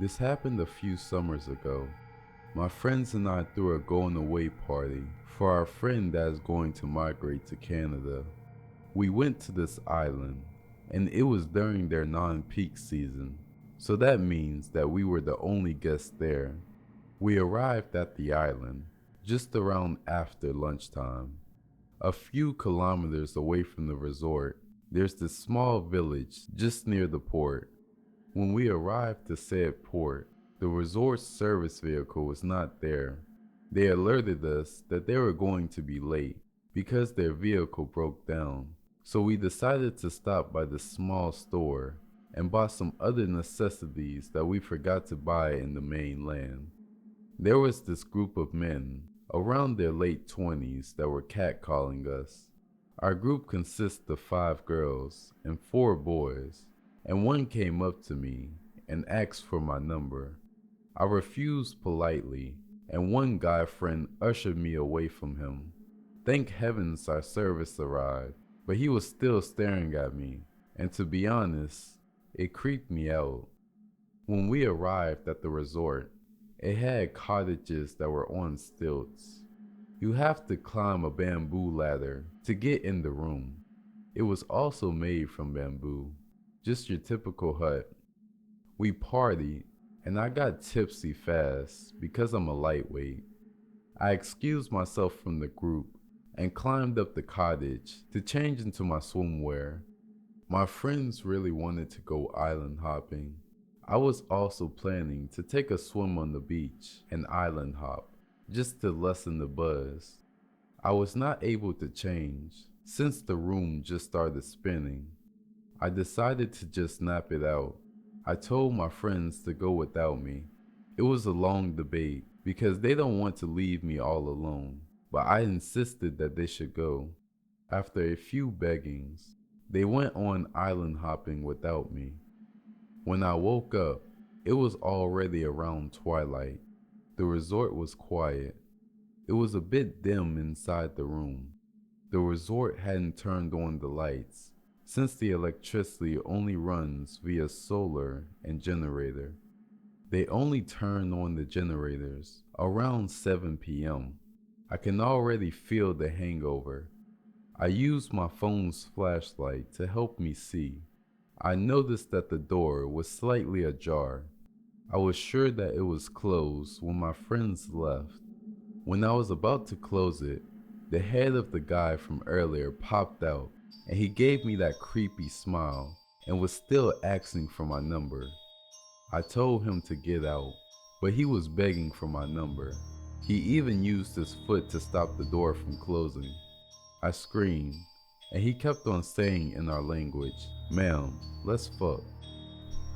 This happened a few summers ago. My friends and I threw a going away party for our friend that is going to migrate to Canada. We went to this island, and it was during their non-peak season, so that means that we were the only guests there. We arrived at the island just around after lunchtime. A few kilometers away from the resort, there's this small village just near the port. When we arrived to said port, the resort's service vehicle was not there. They alerted us that they were going to be late because their vehicle broke down. So we decided to stop by the small store and buy some other necessities that we forgot to buy in the mainland. There was this group of men around their late 20s that were catcalling us. Our group consists of 5 girls and 4 boys, and one came up to me and asked for my number. I refused politely, and one guy friend ushered me away from him. Thank heavens our service arrived, but he was still staring at me, and to be honest, it creeped me out. When we arrived at the resort, it had cottages that were on stilts. You have to climb a bamboo ladder to get in the room. It was also made from bamboo, just your typical hut. We partied, and I got tipsy fast because I'm a lightweight. I excused myself from the group and climbed up the cottage to change into my swimwear. My friends really wanted to go island hopping. I was also planning to take a swim on the beach and island hop, just to lessen the buzz. I was not able to change since the room just started spinning. I decided to just nap it out. I told my friends to go without me. It was a long debate because they don't want to leave me all alone, but I insisted that they should go. After a few beggings, they went on island hopping without me. When I woke up, it was already around twilight. The resort was quiet. It was a bit dim inside the room. The resort hadn't turned on the lights, since the electricity only runs via solar and generator. They only turn on the generators around 7 p.m. I can already feel the hangover. I used my phone's flashlight to help me see. I noticed that the door was slightly ajar. I was sure that it was closed when my friends left. When I was about to close it, the head of the guy from earlier popped out, and he gave me that creepy smile and was still asking for my number. I told him to get out, but he was begging for my number. He even used his foot to stop the door from closing. I screamed, and he kept on saying in our language, "Ma'am, let's fuck."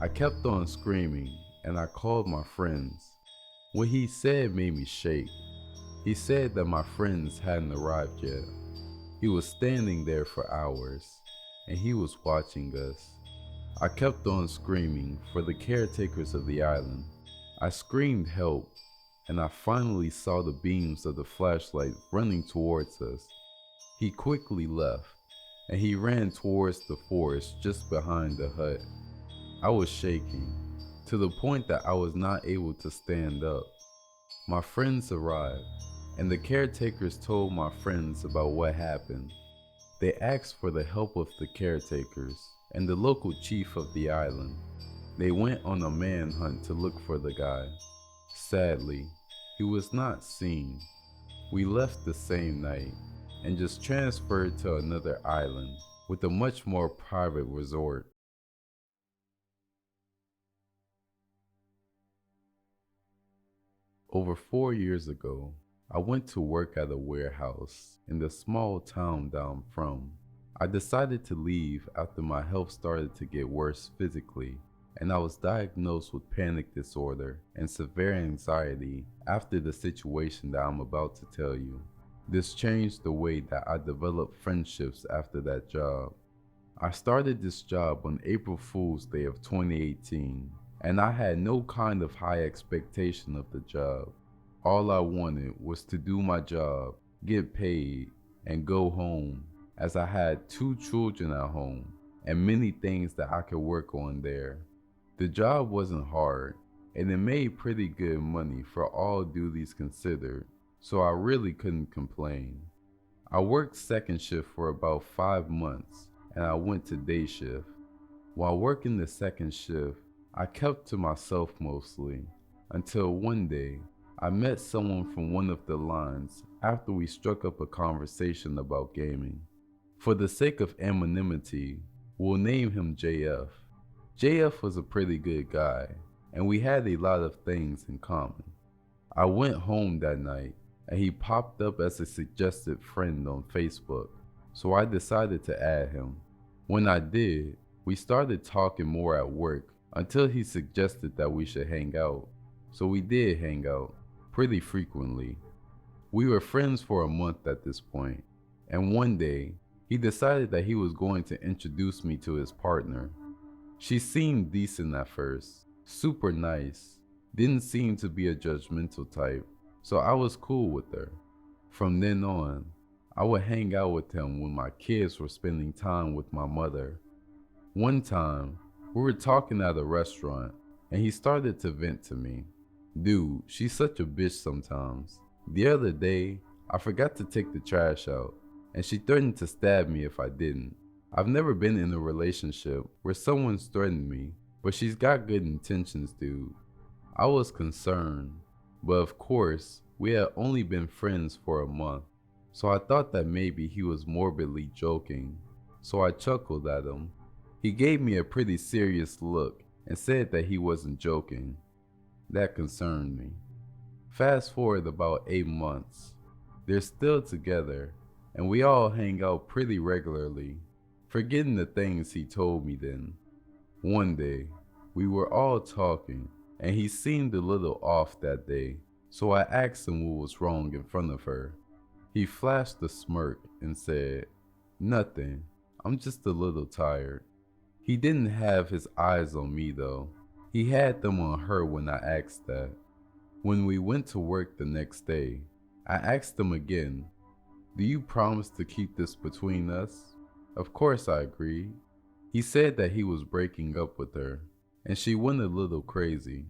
I kept on screaming, and I called my friends. What he said made me shake. He said that my friends hadn't arrived yet. He was standing there for hours, and he was watching us. I kept on screaming for the caretakers of the island. I screamed help, and I finally saw the beams of the flashlight running towards us. He quickly left, and he ran towards the forest just behind the hut. I was shaking, to the point that I was not able to stand up. My friends arrived, and the caretakers told my friends about what happened. They asked for the help of the caretakers and the local chief of the island. They went on a manhunt to look for the guy. Sadly, he was not seen. We left the same night and just transferred to another island with a much more private resort. Over 4 years ago, I went to work at a warehouse in the small town that I'm from. I decided to leave after my health started to get worse physically, and I was diagnosed with panic disorder and severe anxiety after the situation that I'm about to tell you. This changed the way that I developed friendships after that job. I started this job on April Fool's Day of 2018, and I had no kind of high expectation of the job. All I wanted was to do my job, get paid, and go home, as I had 2 children at home and many things that I could work on there. The job wasn't hard. and it made pretty good money for all duties considered, so I really couldn't complain. I worked second shift for about 5 months, and I went to day shift. While working the second shift, I kept to myself mostly, until one day, I met someone from one of the lines after we struck up a conversation about gaming. For the sake of anonymity, we'll name him JF. JF was a pretty good guy, and we had a lot of things in common. I went home that night, and he popped up as a suggested friend on Facebook, so I decided to add him. When I did, we started talking more at work until he suggested that we should hang out, so we did hang out pretty frequently. We were friends for a month at this point, and one day, he decided that he was going to introduce me to his partner. She seemed decent at first, super nice, didn't seem to be a judgmental type, so I was cool with her. From then on, I would hang out with him when my kids were spending time with my mother. One time, we were talking at a restaurant, and he started to vent to me. Dude, she's such a bitch sometimes. The other day, I forgot to take the trash out, and she threatened to stab me if I didn't. I've never been in a relationship where someone's threatened me, but she's got good intentions, dude. I was concerned, but of course, we had only been friends for a month, so I thought that maybe he was morbidly joking, so I chuckled at him. He gave me a pretty serious look and said that he wasn't joking. That concerned me. Fast forward about 8 months. They're still together, and we all hang out pretty regularly, forgetting the things he told me then. One day, we were all talking, and he seemed a little off that day, so I asked him what was wrong in front of her. He flashed a smirk and said, "Nothing, I'm just a little tired." He didn't have his eyes on me though. He had them on her when I asked that. When we went to work the next day, I asked him again, "Do you promise to keep this between us?" Of course I agreed. He said that he was breaking up with her, and she went a little crazy.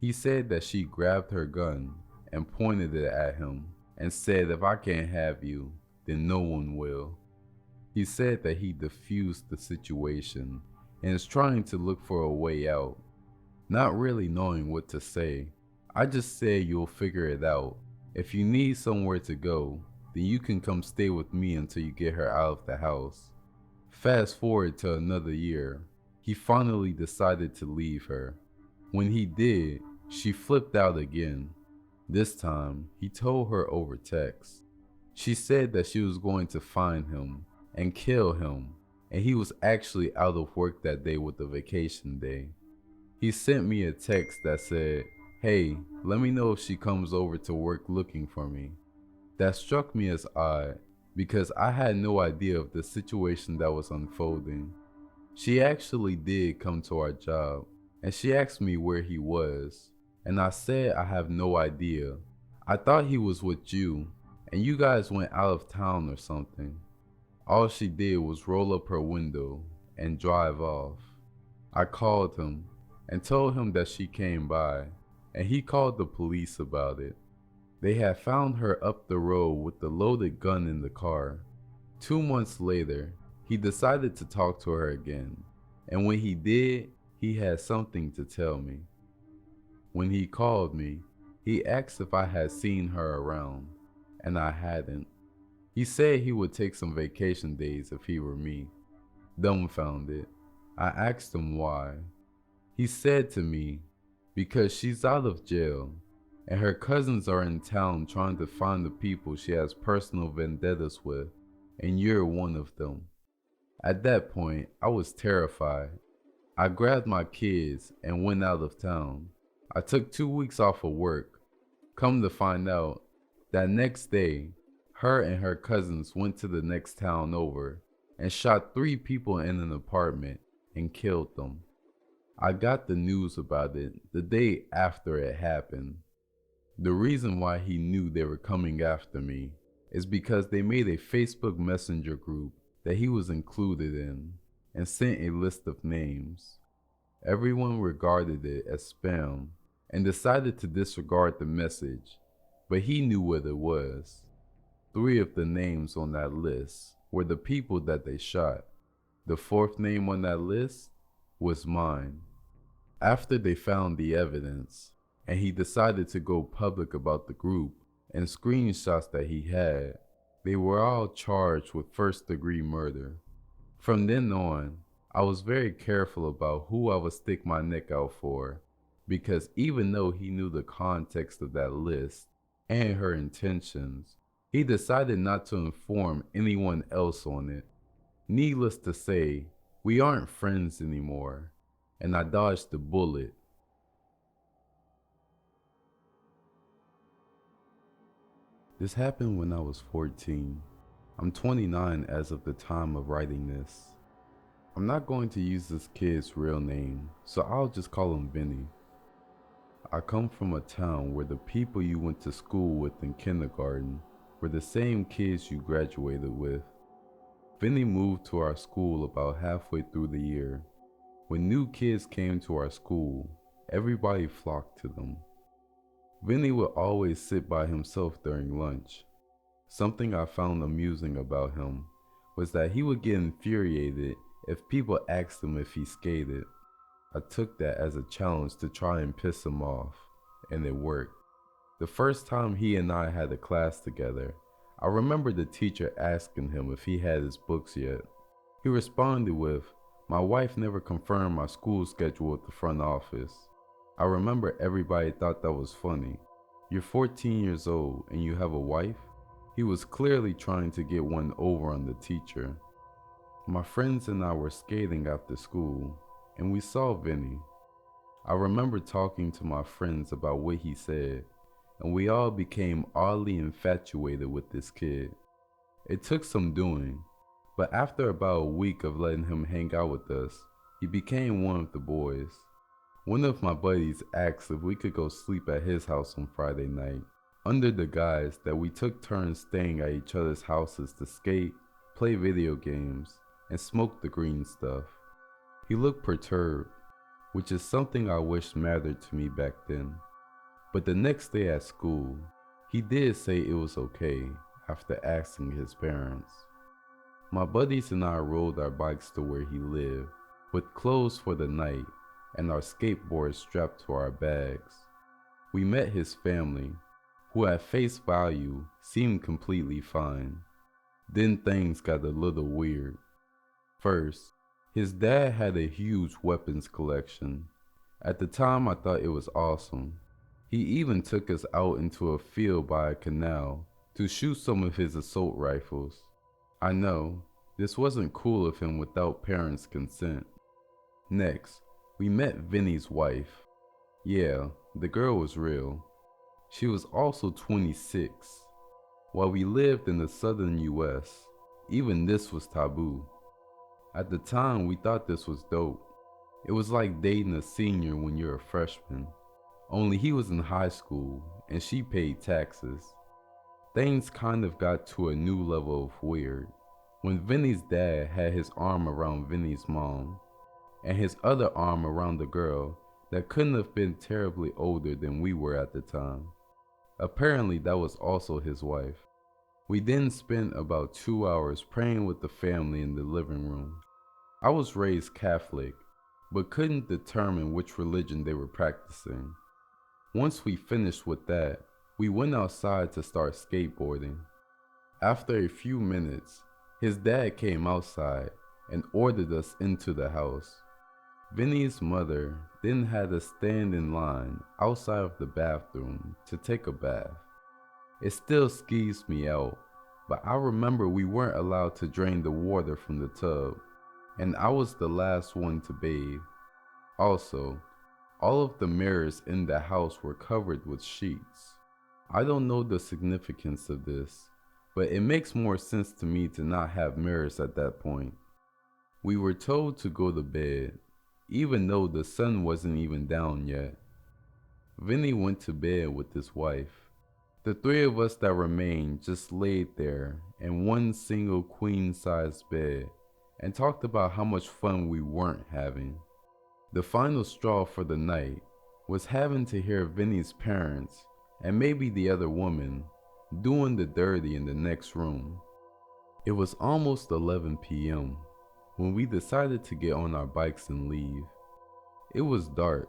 He said that she grabbed her gun and pointed it at him and said, "If I can't have you, then no one will." He said that he diffused the situation and is trying to look for a way out. Not really knowing what to say, I just said, "You'll figure it out. If you need somewhere to go, then you can come stay with me until you get her out of the house." Fast forward to another year, he finally decided to leave her. When he did, she flipped out again. This time, he told her over text. She said that she was going to find him and kill him, and he was actually out of work that day with the vacation day. He sent me a text that said, "Hey, let me know if she comes over to work looking for me." That struck me as odd because I had no idea of the situation that was unfolding. She actually did come to our job, and she asked me where he was, and I said I have no idea. I thought he was with you, and you guys went out of town or something. All she did was roll up her window and drive off. I called him and told him that she came by, and he called the police about it. They had found her up the road with the loaded gun in the car. 2 months later, he decided to talk to her again, and when he did, he had something to tell me. When he called me, he asked if I had seen her around, and I hadn't. He said he would take some vacation days if he were me. Dumbfounded, I asked him why. He said to me, "Because she's out of jail, and her cousins are in town trying to find the people she has personal vendettas with, and you're one of them." At that point, I was terrified. I grabbed my kids and went out of town. I took 2 weeks off of work. Come to find out, that next day, her and her cousins went to the next town over and shot 3 people in an apartment and killed them. I got the news about it the day after it happened. The reason why he knew they were coming after me is because they made a Facebook Messenger group that he was included in and sent a list of names. Everyone regarded it as spam and decided to disregard the message, but he knew what it was. 3 of the names on that list were the people that they shot. The 4th name on that list was mine. After they found the evidence, and he decided to go public about the group and screenshots that he had, they were all charged with first-degree murder. From then on, I was very careful about who I would stick my neck out for, because even though he knew the context of that list and her intentions, he decided not to inform anyone else on it. Needless to say, we aren't friends anymore, and I dodged the bullet. This happened when I was 14. I'm 29 as of the time of writing this. I'm not going to use this kid's real name, so I'll just call him Vinny. I come from a town where the people you went to school with in kindergarten were the same kids you graduated with. Vinny moved to our school about halfway through the year. When new kids came to our school, everybody flocked to them. Vinny would always sit by himself during lunch. Something I found amusing about him was that he would get infuriated if people asked him if he skated. I took that as a challenge to try and piss him off, and it worked. The first time he and I had a class together, I remember the teacher asking him if he had his books yet. He responded with, "My wife never confirmed my school schedule at the front office." I remember everybody thought that was funny. You're 14 years old and you have a wife? He was clearly trying to get one over on the teacher. My friends and I were skating after school, and we saw Vinny. I remember talking to my friends about what he said, and we all became oddly infatuated with this kid. It took some doing, but after about a week of letting him hang out with us, he became one of the boys. One of my buddies asked if we could go sleep at his house on Friday night, under the guise that we took turns staying at each other's houses to skate, play video games, and smoke the green stuff. He looked perturbed, which is something I wish mattered to me back then. But the next day at school, he did say it was okay after asking his parents. My buddies and I rode our bikes to where he lived, with clothes for the night and our skateboards strapped to our bags. We met his family, who at face value seemed completely fine. Then things got a little weird. First, his dad had a huge weapons collection. At the time, I thought it was awesome. He even took us out into a field by a canal to shoot some of his assault rifles. I know, this wasn't cool of him without parents' consent. Next, we met Vinny's wife. Yeah, the girl was real. She was also 26. While we lived in the southern US, even this was taboo. At the time, we thought this was dope. It was like dating a senior when you're a freshman. Only he was in high school, and she paid taxes. Things kind of got to a new level of weird when Vinny's dad had his arm around Vinny's mom, and his other arm around the girl that couldn't have been terribly older than we were at the time. Apparently that was also his wife. We then spent about 2 hours praying with the family in the living room. I was raised Catholic, but couldn't determine which religion they were practicing. Once we finished with that, we went outside to start skateboarding. After a few minutes, his dad came outside and ordered us into the house. Vinny's mother then had us stand in line outside of the bathroom to take a bath. It still skeeves me out, but I remember we weren't allowed to drain the water from the tub, and I was the last one to bathe. Also, all of the mirrors in the house were covered with sheets. I don't know the significance of this, but it makes more sense to me to not have mirrors at that point. We were told to go to bed, even though the sun wasn't even down yet. Vinny went to bed with his wife. The 3 of us that remained just laid there in one single queen-sized bed and talked about how much fun we weren't having. The final straw for the night was having to hear Vinny's parents, and maybe the other woman, doing the dirty in the next room. It was almost 11 p.m. when we decided to get on our bikes and leave. It was dark,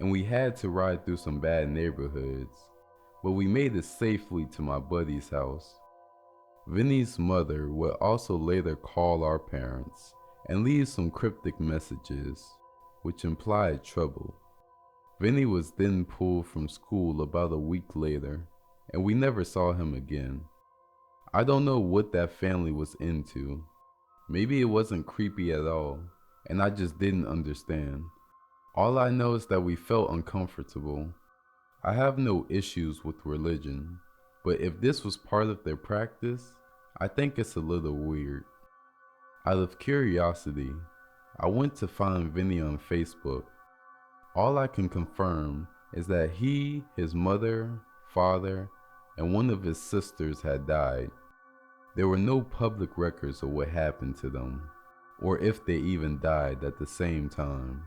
and we had to ride through some bad neighborhoods, but we made it safely to my buddy's house. Vinny's mother would also later call our parents and leave some cryptic messages, which implied trouble. Vinny was then pulled from school about a week later, and we never saw him again. I don't know what that family was into. Maybe it wasn't creepy at all, and I just didn't understand. All I know is that we felt uncomfortable. I have no issues with religion, but if this was part of their practice, I think it's a little weird. Out of curiosity, I went to find Vinny on Facebook. All I can confirm is that he, his mother, father, and one of his sisters had died. There were no public records of what happened to them, or if they even died at the same time.